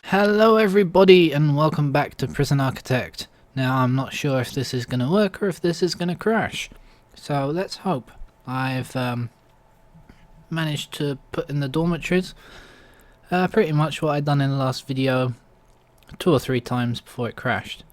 Hello everybody and welcome back to Prison Architect. Now I'm not sure if this is going to work or if this is going to crash. So let's hope. I've managed to put in the dormitories. Pretty much what I'd done in the last video 2 or 3 times before it crashed.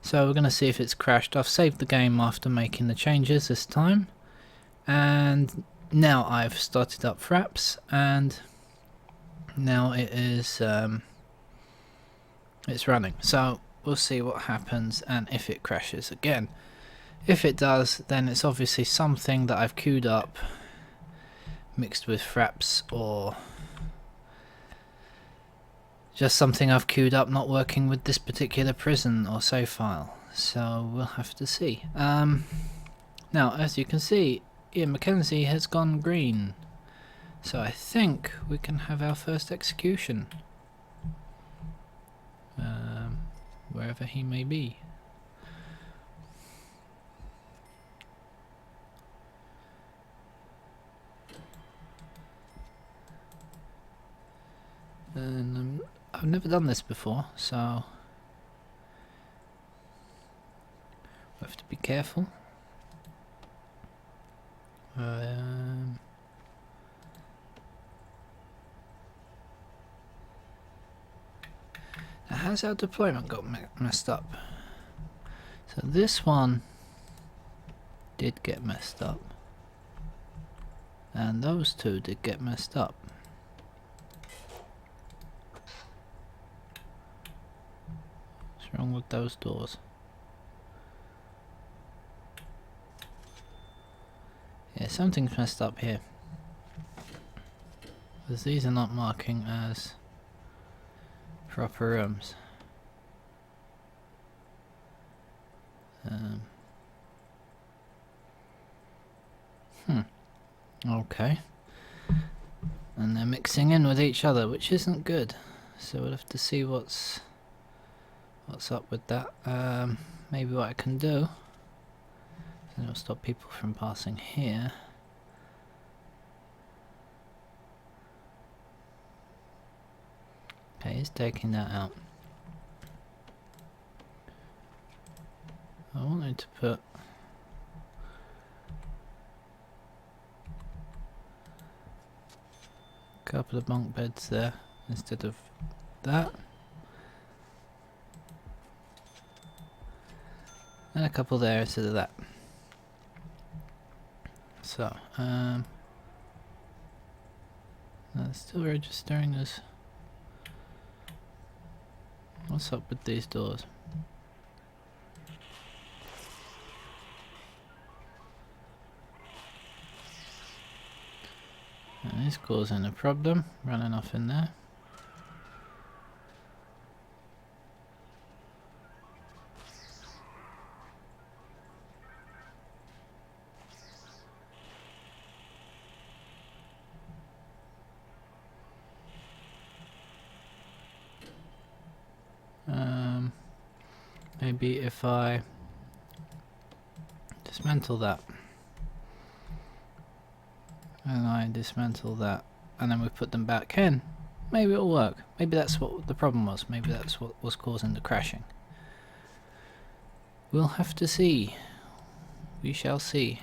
So we're going to see if it's crashed. I've saved the game after making the changes this time. And now I've started up Fraps and now it is... it's running, so we'll see what happens and if it crashes again. If it does, then it's obviously something that I've queued up mixed with Fraps, or just something I've queued up not working with this particular prison or save file. So we'll have to see. Now, as you can see, Ian Mackenzie has gone green, so I think we can have our first execution. Wherever he may be. And I've never done this before, so we have to be careful. How's our deployment got messed up? So this one did get messed up, and those two did get messed up. What's wrong with those doors? Yeah, something's messed up here, because these are not marking as proper rooms. Okay. And they're mixing in with each other, which isn't good. So we'll have to see what's up with that. Maybe what I can do, and it'll stop people from passing here. Okay, he's taking that out. I wanted to put a couple of bunk beds there instead of that, and a couple there instead of that. So, that's still registering as... What's up with these doors? And this causing a problem, running off in there. Maybe if I dismantle that, and I dismantle that, and then we put them back in, maybe it'll work. Maybe that's what the problem was. Maybe that's what was causing the crashing. We'll have to see. We shall see.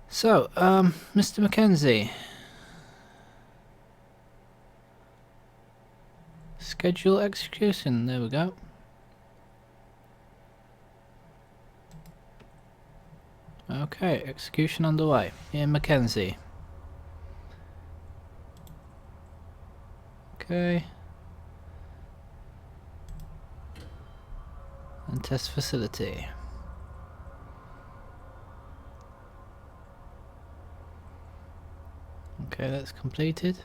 So, Mr. Mackenzie, schedule execution. There we go. Okay, execution underway. Ian Mackenzie. Okay. And test facility. Okay, that's completed.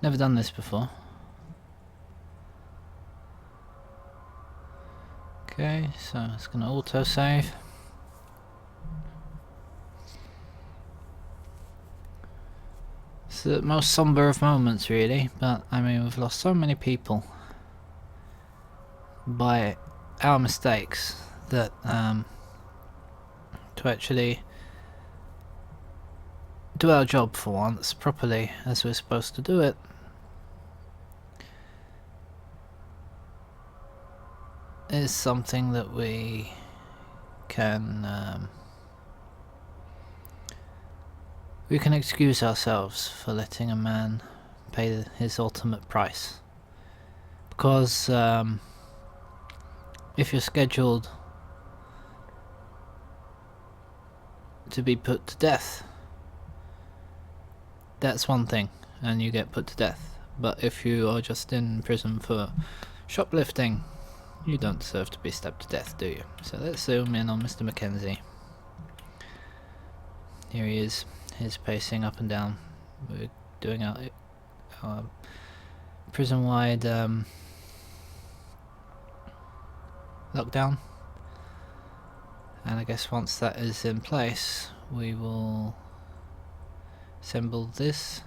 Never done this before. Okay, so it's going to auto-save. It's the most somber of moments, really, but I mean, we've lost so many people by our mistakes that to actually do our job for once properly as we're supposed to do it, is something that we can excuse ourselves for letting a man pay his ultimate price, because if you're scheduled to be put to death, that's one thing, and you get put to death. But if you are just in prison for shoplifting, you don't deserve to be stabbed to death, do you? So let's zoom in on Mr. Mackenzie. Here he is. He's pacing up and down. We're doing our prison-wide lockdown. And I guess once that is in place, we will assemble this,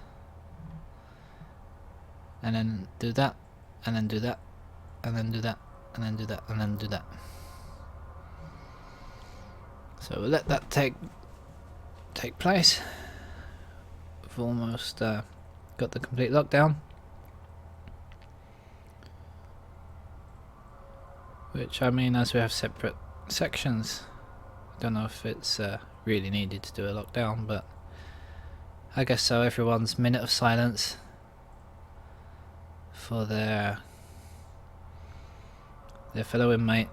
and then do that, and then do that, and then do that, and then do that, and then do that. So we'll let that take place. We've almost got the complete lockdown, which, I mean, as we have separate sections, I don't know if it's really needed to do a lockdown, but I guess so. Everyone's minute of silence for their fellow inmate,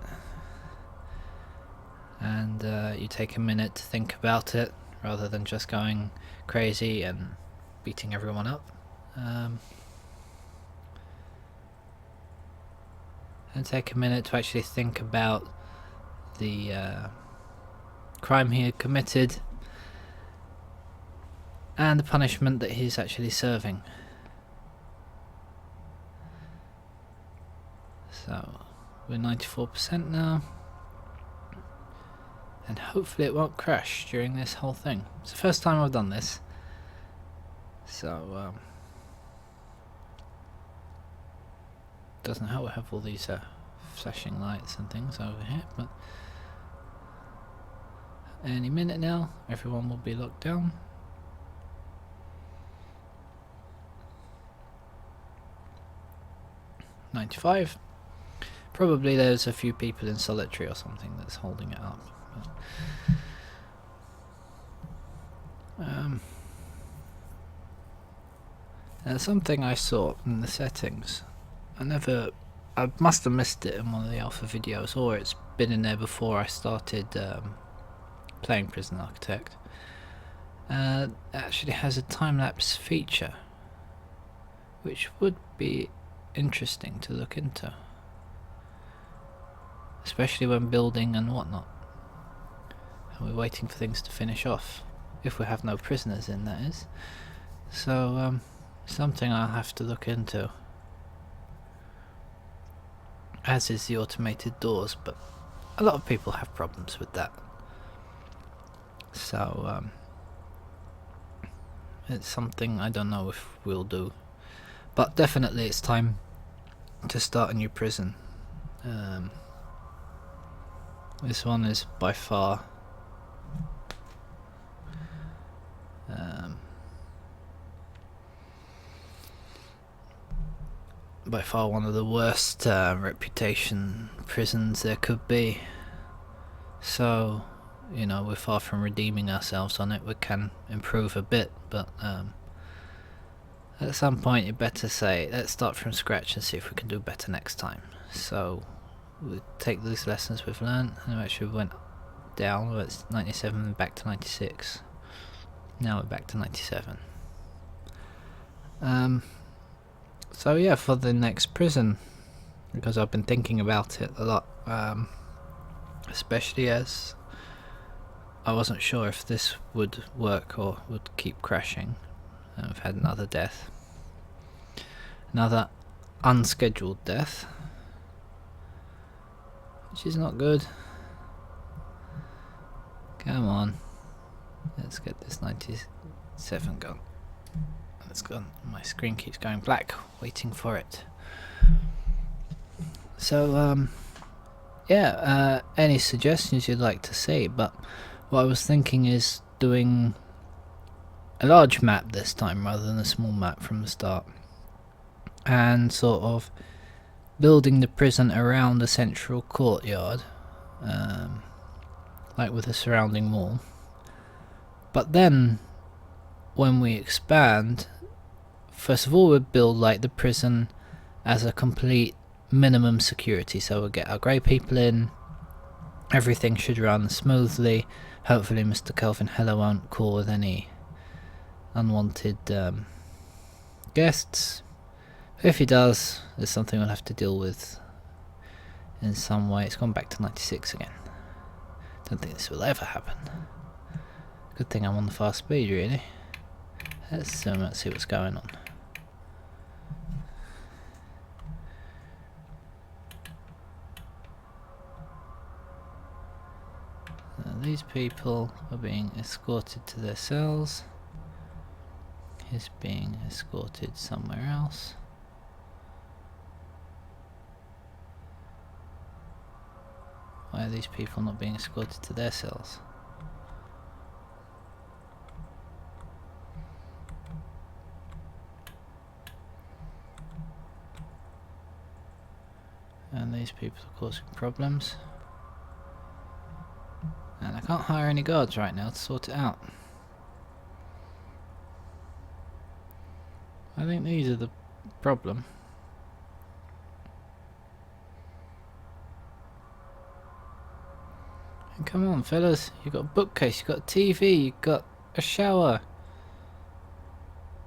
and you take a minute to think about it rather than just going crazy and beating everyone up. And take a minute to actually think about the crime he had committed and the punishment that he's actually serving. So we're 94% now, and hopefully it won't crash during this whole thing. It's the first time I've done this, so doesn't help we have all these flashing lights and things over here, but any minute now everyone will be locked down. $95. Probably there's a few people in solitary or something that's holding it up. There's something I saw in the settings. I must have missed it in one of the alpha videos, or it's been in there before I started playing Prison Architect. It actually has a time-lapse feature, which would be interesting to look into, especially when building and whatnot, and we're waiting for things to finish off, if we have no prisoners in, that is. So something I'll have to look into, as is the automated doors, but a lot of people have problems with that, so it's something I don't know if we'll do, but definitely it's time to start a new prison. This one is by far one of the worst reputation prisons there could be, so you know, we're far from redeeming ourselves on it. We can improve a bit, but at some point you better say, let's start from scratch and see if we can do better next time. So we take these lessons we've learned, and we actually went down. Well, it's 97 back to 96. Now we're back to 97. So yeah, for the next prison, because I've been thinking about it a lot, especially as I wasn't sure if this would work or would keep crashing. We've had another death, another unscheduled death, which is not good. Come on, let's get this 97 gone. It's gone. My screen keeps going black, waiting for it. So yeah, any suggestions you'd like to see, but what I was thinking is doing a large map this time rather than a small map from the start, and sort of building the prison around a central courtyard, like with a surrounding wall. But then, when we expand, first of all we'll build like the prison as a complete minimum security. So we'll get our grey people in, everything should run smoothly. Hopefully Mr. Kelvin Heller won't call with any unwanted guests. If he does, there's something we'll have to deal with in some way. It's gone back to 96 again. Don't think this will ever happen. Good thing I'm on the fast speed, really. Let's see what's going on. These people are being escorted to their cells. He's being escorted somewhere else. Why are these people not being escorted to their cells? And these people are causing problems. And I can't hire any guards right now to sort it out. I think these are the problem. And come on fellas, you've got a bookcase, you've got a TV, you've got a shower.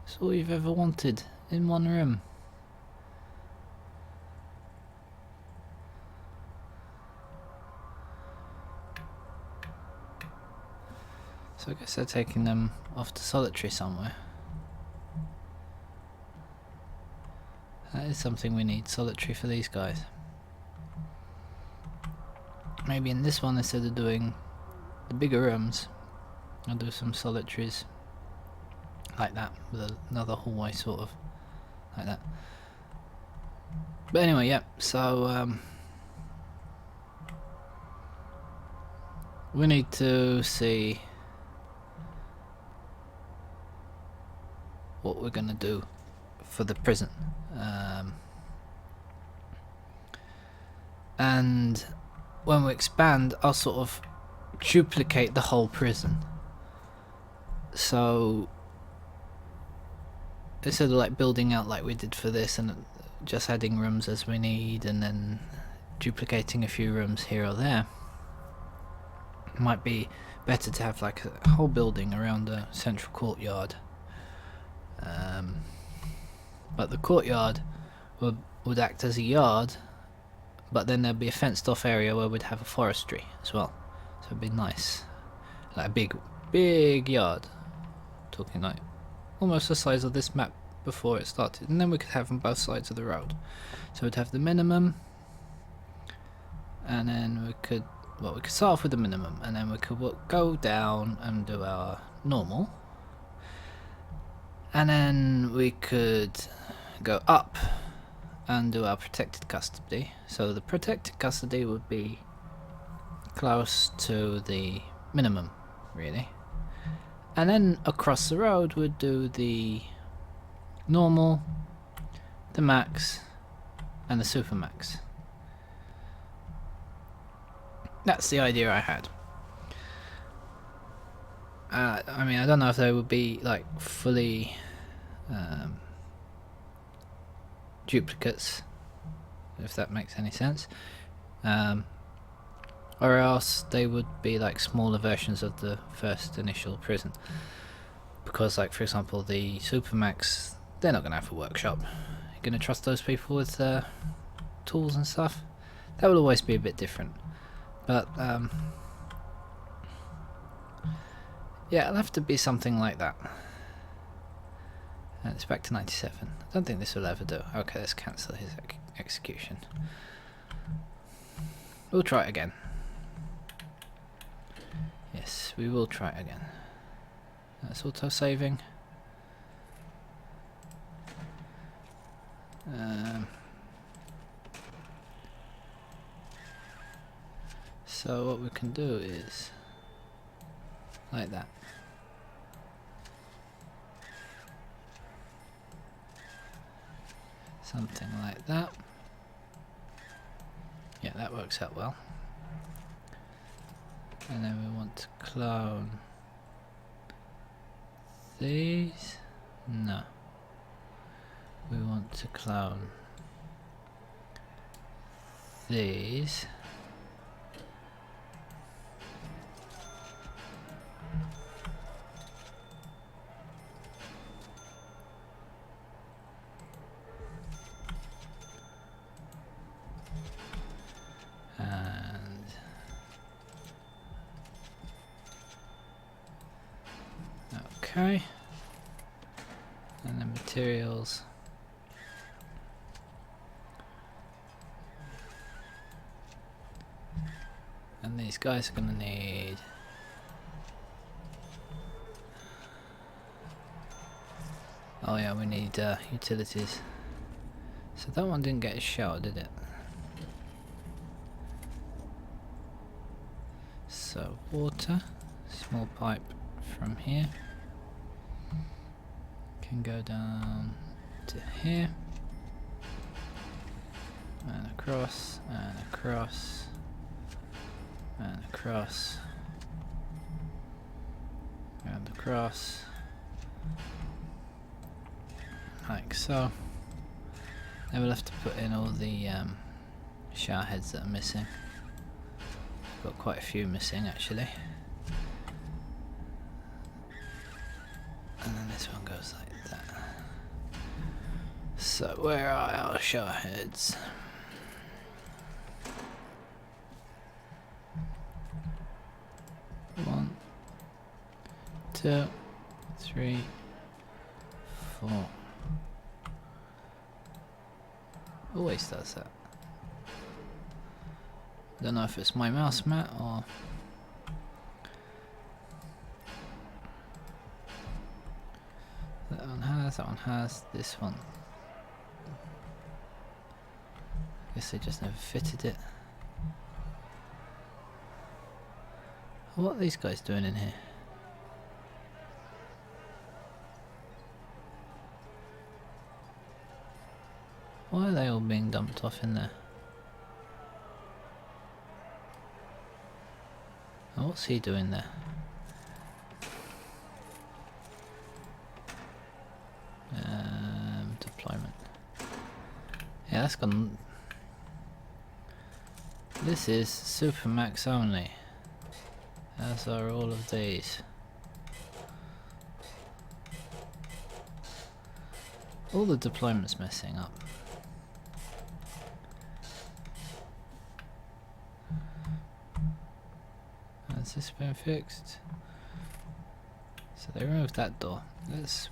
It's all you've ever wanted in one room. So I guess they're taking them off to solitary somewhere. That is something we need, solitary for these guys. Maybe in this one, instead of doing the bigger rooms, I'll do some solitaries like that, with another hallway sort of, like that. But anyway, yeah, so we need to see what we're gonna do for the prison, and when we expand I'll sort of duplicate the whole prison. So instead of like building out like we did for this and just adding rooms as we need and then duplicating a few rooms here or there, it might be better to have like a whole building around a central courtyard. But the courtyard would act as a yard, but then there'd be a fenced off area where we'd have a forestry as well, so it'd be nice, like a big yard, talking like almost the size of this map before it started, and then we could have on both sides of the road. So we'd have the minimum, and then we could start off with the minimum, and then we could go down and do our normal, and then we could go up and do our protected custody. So the protected custody would be close to the minimum, really. And then across the road we'd do the normal, the max, and the super max. That's the idea I had. I mean, I don't know if they would be like fully duplicates, if that makes any sense, or else they would be like smaller versions of the first initial prison, because like for example the Supermax, they're not going to have a workshop. You're going to trust those people with tools and stuff. That will always be a bit different, but yeah, it'll have to be something like that. And it's back to 97. I don't think this will ever do. Okay, let's cancel his execution. We'll try it again. Yes, we will try it again. That's auto-saving. So what we can do is like that. Something like that. Yeah, that works out well. And then we want to clone these. No. We want to clone these. Okay, and then materials. And these guys are going to need oh yeah, we need utilities. So that one didn't get a shower, did it? So water, small pipe from here can go down to here and across and across and across and across like so. Then we'll have to put in all the shower heads that are missing. Got quite a few missing actually. And then this one goes like that. So where are our shower heads? One, two, three, four. Always does that. Don't know if it's my mouse mat or that one has, this one. Guess they just never fitted it. What are these guys doing in here? Why are they all being dumped off in there? Oh, what's he doing there? Deployment. Yeah, that's gone. This is Super Max only, as are all of these. All the deployment's messing up. Has this been fixed? So they removed that door. Let's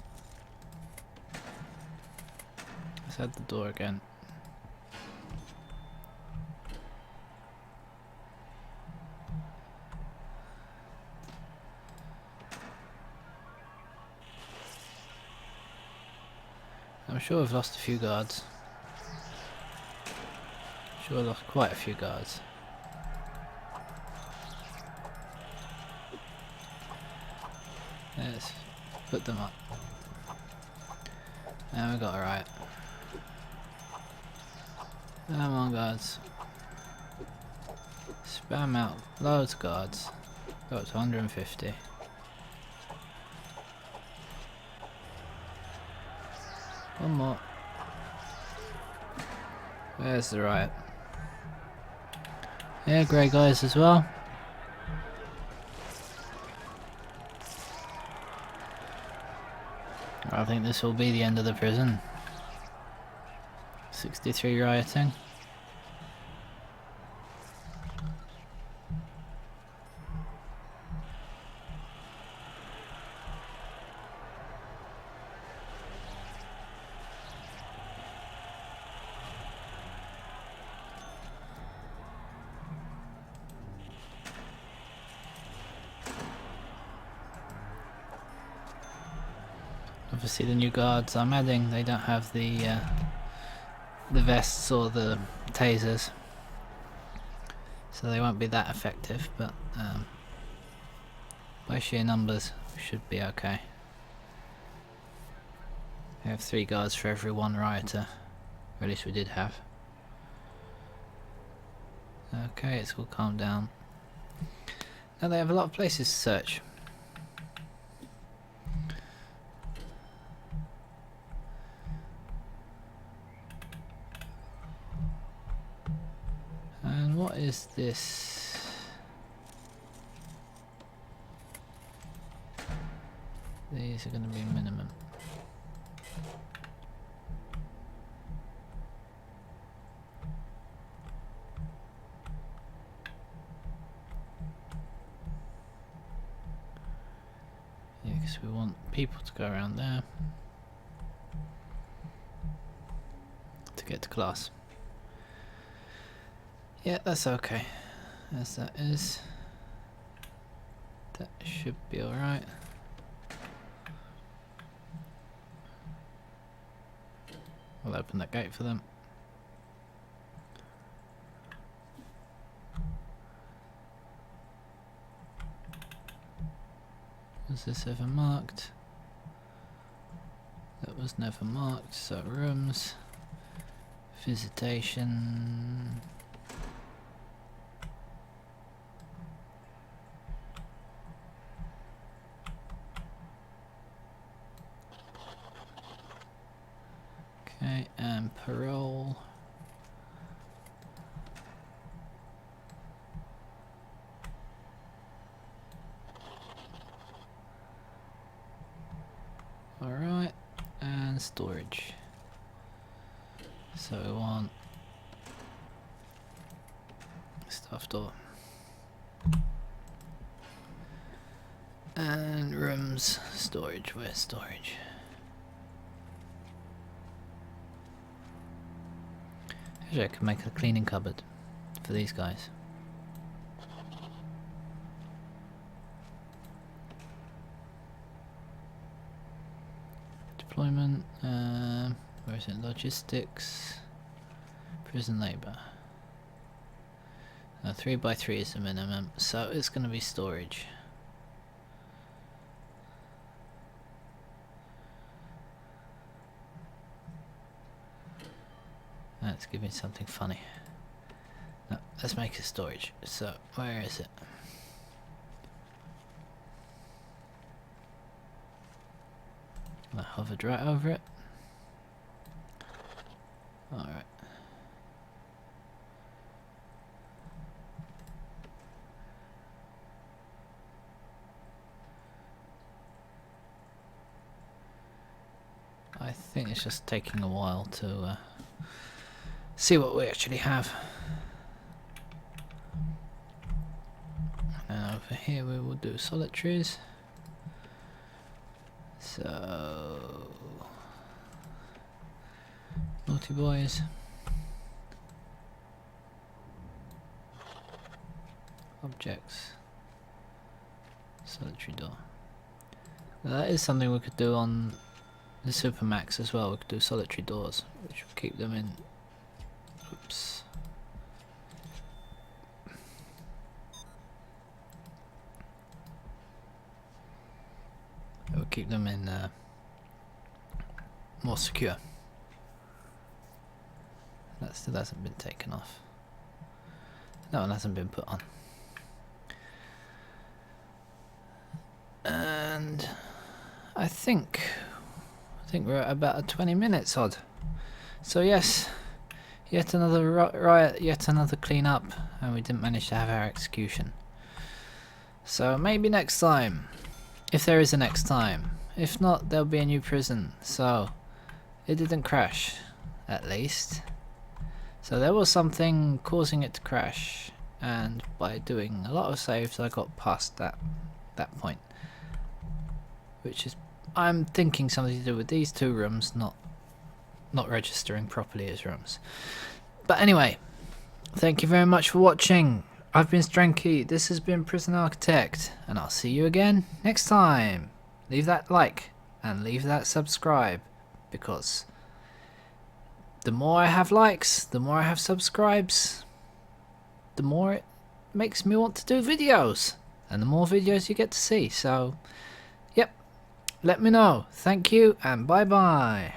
add the door again. I'm sure I've lost a few guards. Sure, I lost quite a few guards. Let's put them up. And we got it right. Come on, guards. Spam out loads of guards. Got up to 150. One more. Where's the riot? Yeah, grey guys as well. I think this will be the end of the prison. 63 rioting. Obviously the new guards I'm adding, they don't have the vests or the tasers, so they won't be that effective, but by sheer numbers we should be okay. We have 3 guards for every 1 rioter, or at least we did have. Okay, it's all calmed down. Now they have a lot of places to search. And what is this? These are going to be minimum. Yeah, because we want people to go around there to get to class. Yeah, that's okay. As that is. That should be alright. We'll open that gate for them. Was this ever marked? That was never marked, so rooms, visitation. Okay, and parole. Alright, and storage. So we want staff door. And rooms, storage, where's storage? Actually I could make a cleaning cupboard for these guys. Deployment, where is it? Logistics, prison labour. 3x3 is the minimum, so it's going to be storage. Let's give me something funny. No, let's make it storage. So, where is it? I hovered right over it. Alright. I think it's just taking a while to see what we actually have. And over here we will do solitaries. So naughty boys. Objects. Solitary door. Now that is something we could do on the Supermax as well. We could do solitary doors, which will keep them in. Oops. It will keep them in more secure. That still hasn't been taken off. That one hasn't been put on. And I think we're at about 20 minutes odd. So yes, yet another riot, yet another clean up, and we didn't manage to have our execution. So maybe next time, if there is a next time. If not, there'll be a new prison. So it didn't crash, at least. So there was something causing it to crash, and by doing a lot of saves I got past that point, which is, I'm thinking, something to do with these two rooms not registering properly as rooms. But anyway, thank you very much for watching. I've been Stranky, this has been Prison Architect, and I'll see you again next time. Leave that like and leave that subscribe, because the more I have likes, the more I have subscribes, the more it makes me want to do videos, and the more videos you get to see. So yep, let me know. Thank you and bye bye.